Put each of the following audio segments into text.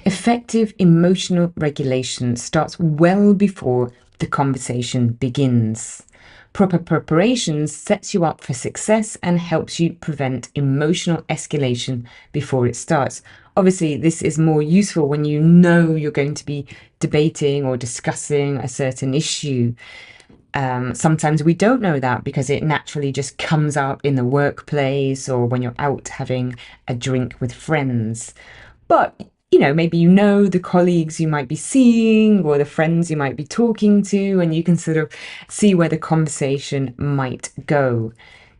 Effective emotional regulation starts well before the conversation begins. Proper preparation sets you up for success and helps you prevent emotional escalation before it starts. Obviously, this is more useful when you know you're going to be debating or discussing a certain issue. Sometimes we don't know that because it naturally just comes up in the workplace or when you're out having a drink with friends. But, maybe the colleagues you might be seeing or the friends you might be talking to, and you can sort of see where the conversation might go.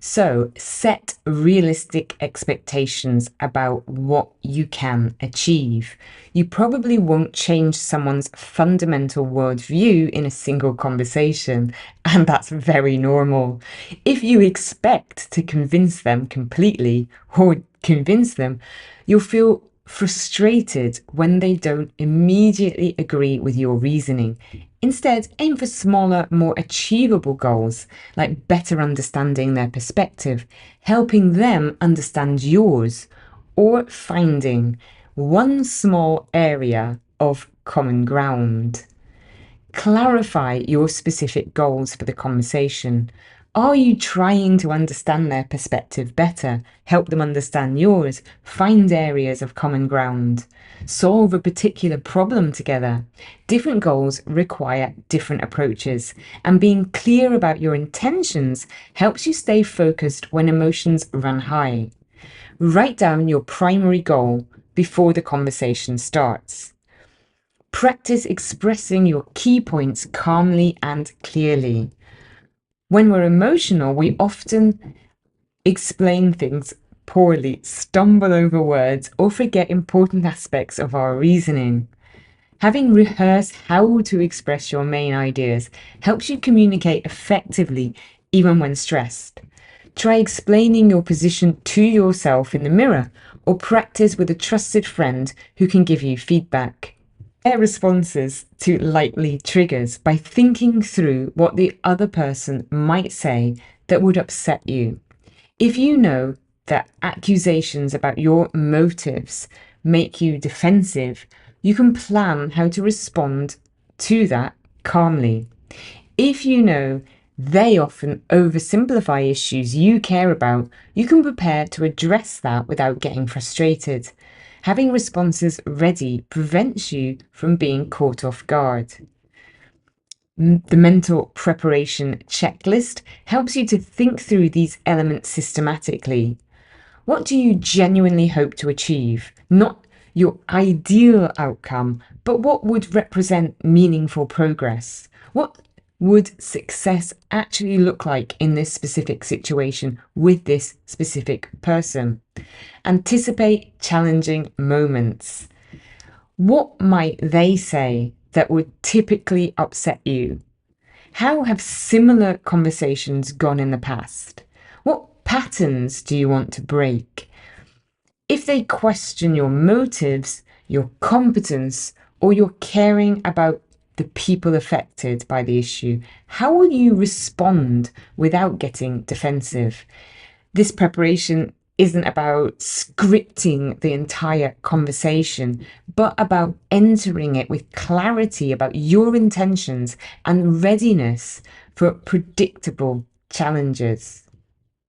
So set realistic expectations about what you can achieve. You probably won't change someone's fundamental worldview in a single conversation, and that's very normal. If you expect to convince them completely or convince them, you'll feel frustrated when they don't immediately agree with your reasoning. Instead, aim for smaller, more achievable goals, like better understanding their perspective, helping them understand yours, or finding one small area of common ground. Clarify your specific goals for the conversation. Are you trying to understand their perspective better, help them understand yours, find areas of common ground, solve a particular problem together? Different goals require different approaches, and being clear about your intentions helps you stay focused when emotions run high. Write down your primary goal before the conversation starts. Practice expressing your key points calmly and clearly. When we're emotional, we often explain things poorly, stumble over words, or forget important aspects of our reasoning. Having rehearsed how to express your main ideas helps you communicate effectively even when stressed. Try explaining your position to yourself in the mirror or practice with a trusted friend who can give you feedback. Their responses to likely triggers by thinking through what the other person might say that would upset you. If you know that accusations about your motives make you defensive, you can plan how to respond to that calmly. If you know they often oversimplify issues you care about, you can prepare to address that without getting frustrated. Having responses ready prevents you from being caught off guard. The mental preparation checklist helps you to think through these elements systematically. What do you genuinely hope to achieve? Not your ideal outcome, but what would represent meaningful progress? What would success actually look like in this specific situation with this specific person? Anticipate challenging moments. What might they say that would typically upset you? How have similar conversations gone in the past? What patterns do you want to break? If they question your motives, your competence, or your caring about the people affected by the issue, how will you respond without getting defensive? This preparation isn't about scripting the entire conversation, but about entering it with clarity about your intentions and readiness for predictable challenges.